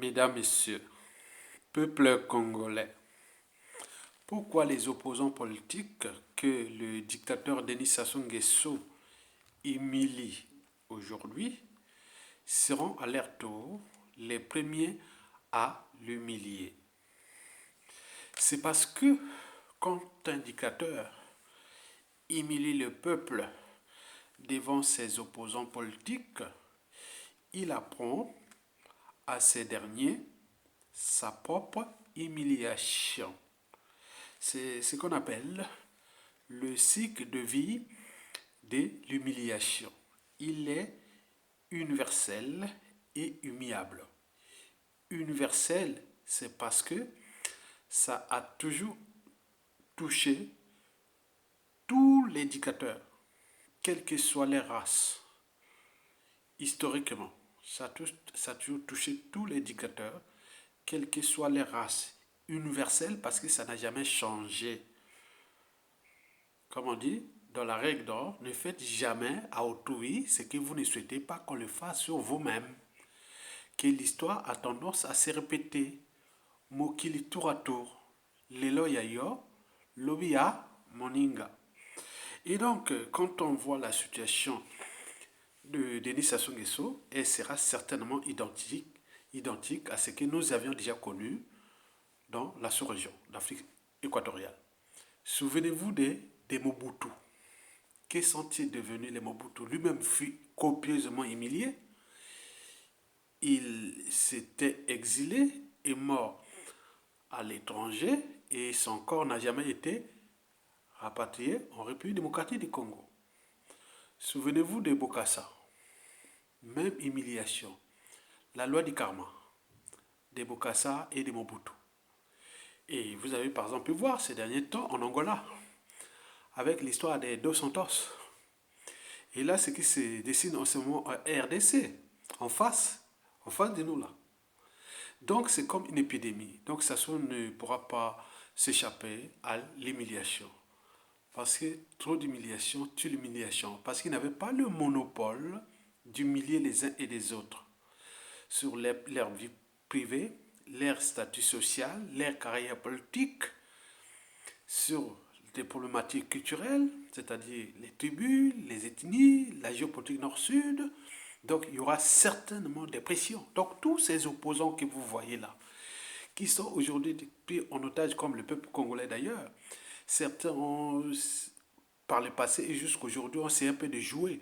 Mesdames, Messieurs, peuple congolais, pourquoi les opposants politiques que le dictateur Denis Sassou Nguesso humilie aujourd'hui seront à leur tour les premiers à l'humilier? C'est parce que quand un dictateur humilie le peuple devant ses opposants politiques, il apprend à ces derniers sa propre humiliation. C'est ce qu'on appelle le cycle de vie de l'humiliation. Il est universel et humiliable. Universel, c'est parce que ça a toujours touché tous les dictateurs, quelle que soit les races. Historiquement, ça a toujours touché tous les dictateurs, quelles que soient les races. Universel parce que ça n'a jamais changé. Comme on dit, dans la règle d'or, ne faites jamais à autrui ce que vous ne souhaitez pas qu'on le fasse sur vous-même. Que l'histoire a tendance à se répéter. Mokili tour à tour. Lelo yayo, lobia moninga. Et donc, quand on voit la situation de Denis Sassou Nguesso, elle sera certainement identique à ce que nous avions déjà connu dans la sous-région d'Afrique équatoriale. Souvenez-vous des Mobutu. Que sont-ils devenus les Mobutu? Lui-même fut copieusement humilié. Il s'était exilé et mort à l'étranger et son corps n'a jamais été rapatrié en République démocratique du Congo. Souvenez-vous de Bokassa. Même humiliation. La loi du karma de Bokassa et de Mobutu. Et vous avez par exemple pu voir ces derniers temps en Angola, avec l'histoire des Dos Santos. Et là, ce qui se dessine en ce moment à RDC, en face de nous là. Donc c'est comme une épidémie. Donc Sassou ne pourra pas s'échapper à l'humiliation. Parce que trop d'humiliation tue l'humiliation. Parce qu'il n'avait pas le monopole d'humilier les uns et les autres sur leur vie privée, leur statut social, leur carrière politique, sur des problématiques culturelles, c'est-à-dire les tribus, les ethnies, la géopolitique nord-sud. Donc il y aura certainement des pressions. Donc tous ces opposants que vous voyez là, qui sont aujourd'hui pris en otage comme le peuple congolais d'ailleurs, certains ont, par le passé et jusqu'aujourd'hui, on s'est un peu de jouer.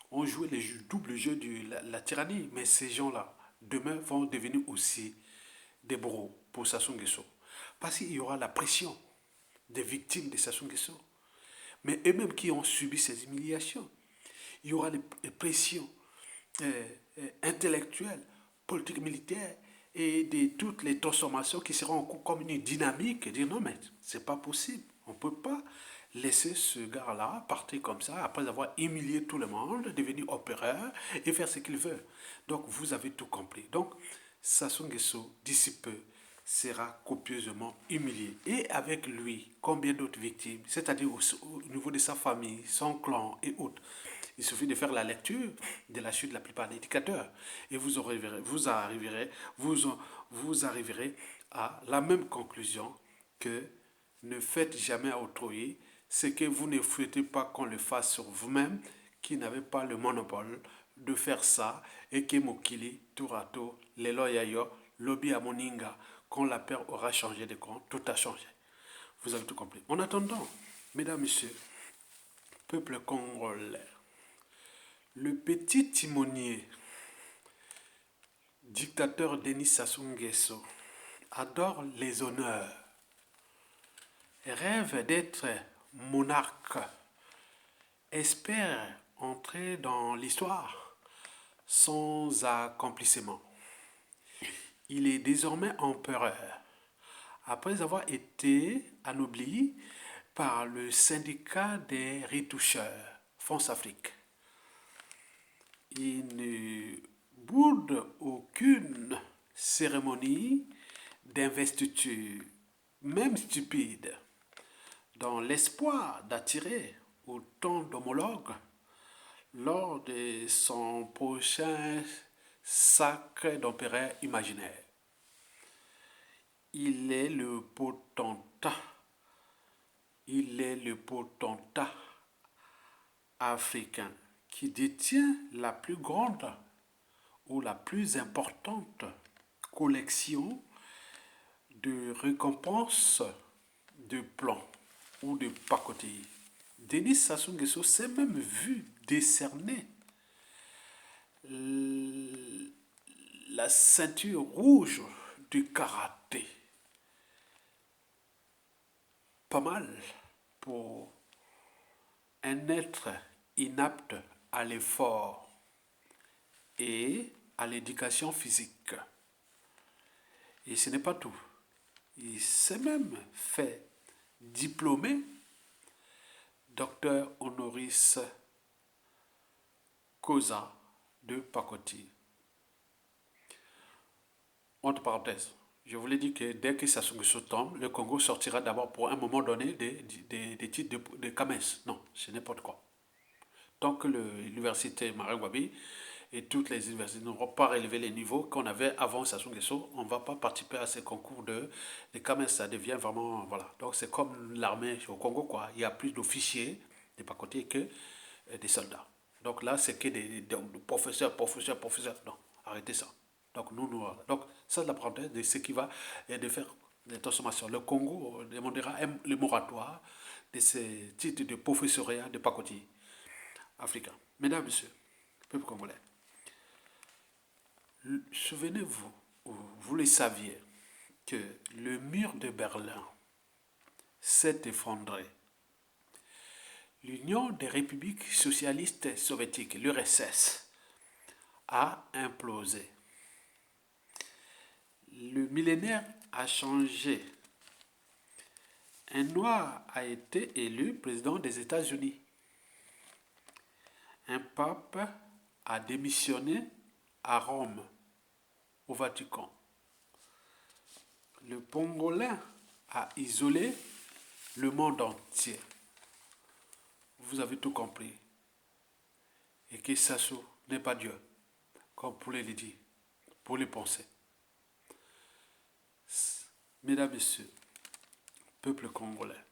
On jouait le double jeu de la tyrannie. Mais ces gens-là, demain, vont devenir aussi des bourreaux pour Sassou Nguesso. Parce qu'il y aura la pression des victimes de Sassou Nguesso. Mais eux-mêmes qui ont subi ces humiliations. Il y aura les pressions intellectuelles, politiques, militaires et de toutes les transformations qui seront en cours comme une dynamique et dire non mais c'est pas possible. On ne peut pas laisser ce gars-là partir comme ça après avoir humilié tout le monde, devenir opéreur et faire ce qu'il veut. Donc vous avez tout compris. Donc Sassou Nguesso, d'ici peu, sera copieusement humilié. Et avec lui, combien d'autres victimes, c'est-à-dire au niveau de sa famille, son clan et autres. Il suffit de faire la lecture de la chute de la plupart des dictateurs et vous arriverez à la même conclusion que ne faites jamais à autrui ce que vous ne souhaitez pas qu'on le fasse sur vous-même, qui n'avez pas le monopole de faire ça et que Mokili, tour à tour, les loyayo, lobby à Moninga, quand la paix aura changé de camp, tout a changé. Vous avez tout compris. En attendant, mesdames, messieurs, peuple congolais, le petit timonier, dictateur Denis Sassou Nguesso, adore les honneurs, rêve d'être monarque, espère entrer dans l'histoire sans accomplissement. Il est désormais empereur, après avoir été anobli par le syndicat des retoucheurs, France Afrique. Il ne boude aucune cérémonie d'investiture, même stupide, dans l'espoir d'attirer autant d'homologues lors de son prochain sacre d'empereur imaginaire. il est le potentat. Il est le potentat africain qui détient la plus grande ou la plus importante collection de récompenses de plans ou de pacotilles. Denis Sassou Nguesso s'est même vu décerner la ceinture rouge du karaté. Pas mal pour un être inapte à l'effort et à l'éducation physique. Et ce n'est pas tout. Il s'est même fait diplômer docteur honoris causa de pacotille. Entre parenthèses, je vous l'ai dit que dès que Sassou Nguesso tombe, le Congo sortira d'abord pour un moment donné des titres de Kames. Non, c'est n'importe quoi. Tant que l'université Marangwabi et toutes les universités n'auront pas relevé les niveaux qu'on avait avant Sassou Nguesso, on ne va pas participer à ces concours de Kames. Ça devient vraiment... Voilà. Donc c'est comme l'armée au Congo, quoi. Il y a plus d'officiers, des pacotiers que des soldats. Donc là, c'est que des professeurs. Non, arrêtez ça. Donc donc ça, c'est la parenthèse de ce qui va de faire des transformations. Le Congo demandera le moratoire de ces titres de professoriat de pacotiers africains. Mesdames, Messieurs, peuple congolais, souvenez-vous, vous le saviez, que le mur de Berlin s'est effondré. L'Union des républiques socialistes soviétiques, l'URSS, a implosé. Le millénaire a changé. Un noir a été élu président des États-Unis. Un pape a démissionné à Rome, au Vatican. Le pangolin a isolé le monde entier. Vous avez tout compris. Et que Sassou n'est pas Dieu, comme pour le dire, pour les penser. Mesdames, Messieurs, peuple congolais,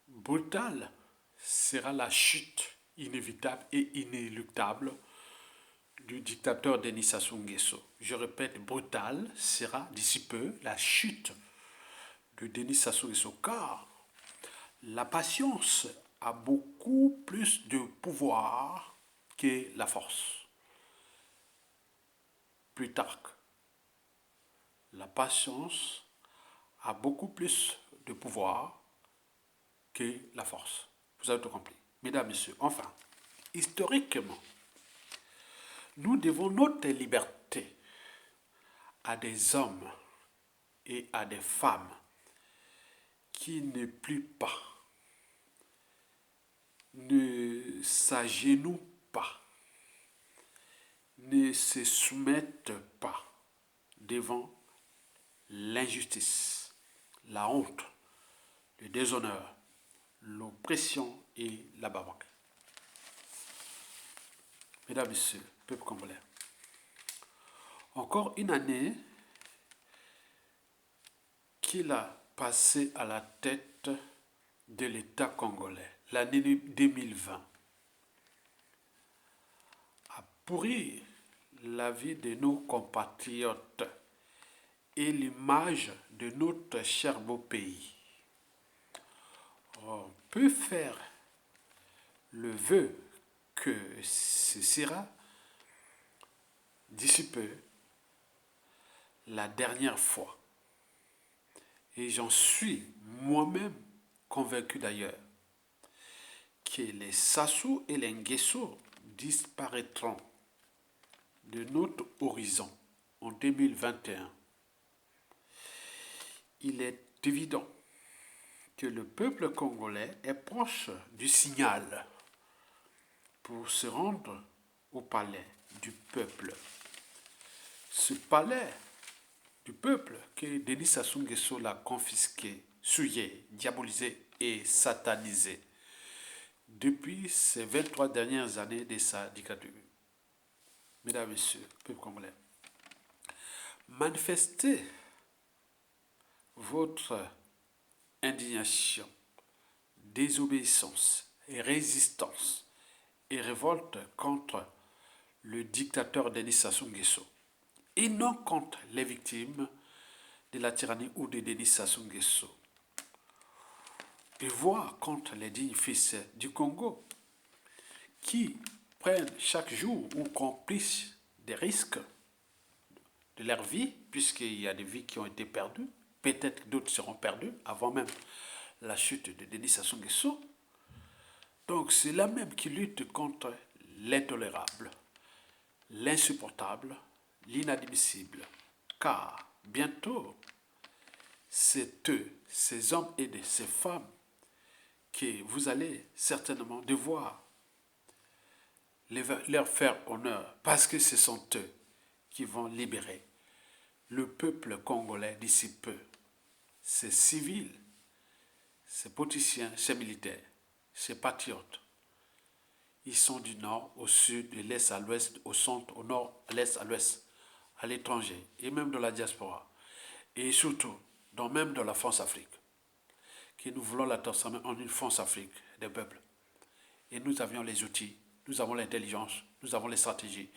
brutale sera la chute inévitable et inéluctable du dictateur Denis Sassou Nguesso. Je répète, brutale sera d'ici peu la chute de Denis Sassou Nguesso, car la patience a beaucoup plus de pouvoir que la force. Plutarque. La patience a beaucoup plus de pouvoir que la force. Vous avez tout compris. Mesdames, Messieurs, enfin, historiquement, nous devons notre liberté à des hommes et à des femmes qui ne plient pas, ne s'agenouillent pas, ne se soumettent pas devant l'injustice, la honte, le déshonneur, l'oppression et la barbarie. Mesdames, Messieurs, peuple congolais, encore une année qu'il a passé à la tête de l'État congolais, l'année 2020, a pourri la vie de nos compatriotes et l'image de notre cher beau pays. On peut faire le vœu que ce sera d'ici peu la dernière fois. Et j'en suis moi-même convaincu d'ailleurs que les Sassou et les Nguesso disparaîtront de notre horizon en 2021. Il est évident que le peuple congolais est proche du signal pour se rendre au palais du peuple. Ce palais du peuple que Denis Sassou Nguesso l'a confisqué, souillé, diabolisé et satanisé depuis ces 23 dernières années de sa dictature. Mesdames, Messieurs, peuple congolais, manifester votre indignation, désobéissance et résistance et révolte contre le dictateur Denis Sassou Nguesso et non contre les victimes de la tyrannie ou de Denis Sassou Nguesso. Et voire contre les dignes fils du Congo qui prennent chaque jour ou complices des risques de leur vie, puisqu'il y a des vies qui ont été perdues, peut-être que d'autres seront perdues avant même la chute de Denis Sassou Nguesso. Donc c'est là même qui lutte contre l'intolérable, l'insupportable, l'inadmissible. Car bientôt, c'est eux, ces hommes et ces femmes, que vous allez certainement devoir leur faire honneur, parce que ce sont eux qui vont libérer le peuple congolais d'ici peu. Ces civils, ces politiciens, ces militaires, ces patriotes, ils sont du nord au sud, de l'est à l'ouest, au centre, au nord, à l'est, à l'ouest, à l'étranger, et même de la diaspora, et surtout, même de la France-Afrique, que nous voulons la transformer en une France-Afrique des peuples. Et nous avions les outils, nous avons l'intelligence, nous avons les stratégies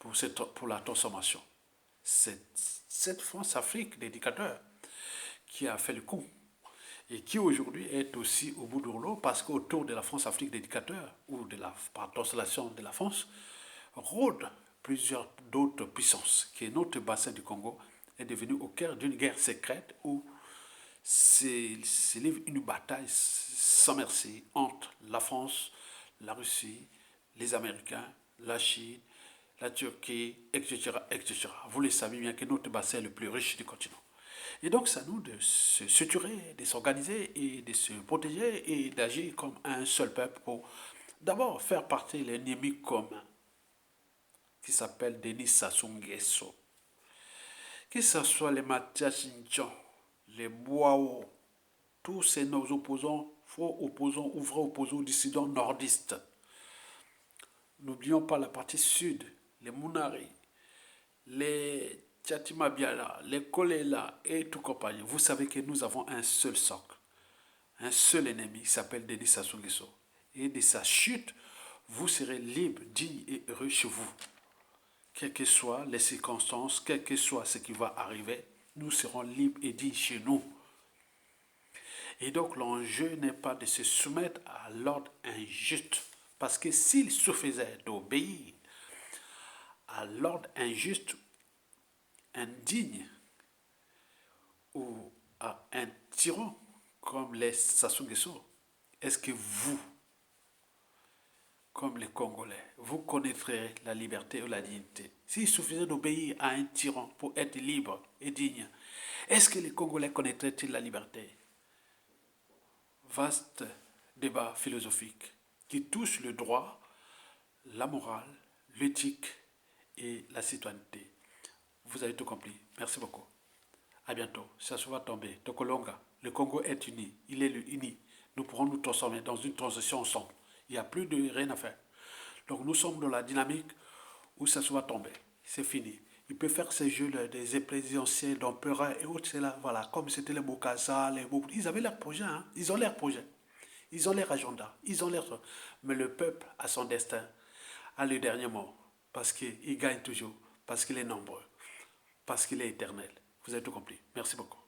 pour la transformation. C'est cette France-Afrique d'éducateurs qui a fait le coup et qui aujourd'hui est aussi au bout de rouleau parce qu'autour de la France-Afrique d'éducateurs ou de la constellation de la France rôdent plusieurs d'autres puissances, que notre bassin du Congo est devenu au cœur d'une guerre secrète où se livre une bataille sans merci entre la France, la Russie, les Américains, la Chine, la Turquie, etc., etc. Vous le savez bien que notre bassin est le plus riche du continent. Et donc, c'est à nous de se structurer, de s'organiser et de se protéger et d'agir comme un seul peuple pour d'abord faire partie de l'ennemi commun qui s'appelle Denis Sassou Nguesso. Que ce soit les Mathias Ntchon, les Boao, tous ces nos opposants, faux opposants ou vrais opposants dissidents nordistes. N'oublions pas la partie sud, les Mounari, les Tchatima Biala, les Kolela et tout compagnie. Vous savez que nous avons un seul socle, un seul ennemi qui s'appelle Denis Sassou Nguesso. Et de sa chute, vous serez libre, digne et heureux chez vous. Quelles que soient les circonstances, quel que soit ce qui va arriver, nous serons libres et dignes chez nous. Et donc l'enjeu n'est pas de se soumettre à l'ordre injuste. Parce que s'il suffisait d'obéir à l'ordre injuste, indigne, ou à un tyran comme les Sassou Nguesso, est-ce que vous, comme les Congolais, vous connaîtrez la liberté ou la dignité? S'il suffisait d'obéir à un tyran pour être libre et digne, est-ce que les Congolais connaîtraient-ils la liberté? Vaste débat philosophique qui touche le droit, la morale, l'éthique et la citoyenneté. Vous avez tout compris. Merci beaucoup. À bientôt. Ça se va tomber. Tokolonga. Le Congo est uni. Il est uni. Nous pourrons nous transformer dans une transition ensemble. Il n'y a plus de rien à faire. Donc nous sommes dans la dynamique où ça se va tomber. C'est fini. Il peut faire ces jeux des présidentiels, d'empereurs et autres. C'est là, voilà, comme c'était les Bokassa, ils avaient leur projet. Hein. Ils ont leur projet. Ils ont leur agenda. Ils ont leur... Mais le peuple a son destin. A le dernier mot. Parce qu'il gagne toujours. Parce qu'il est nombreux. Parce qu'il est éternel. Vous avez tout compris. Merci beaucoup.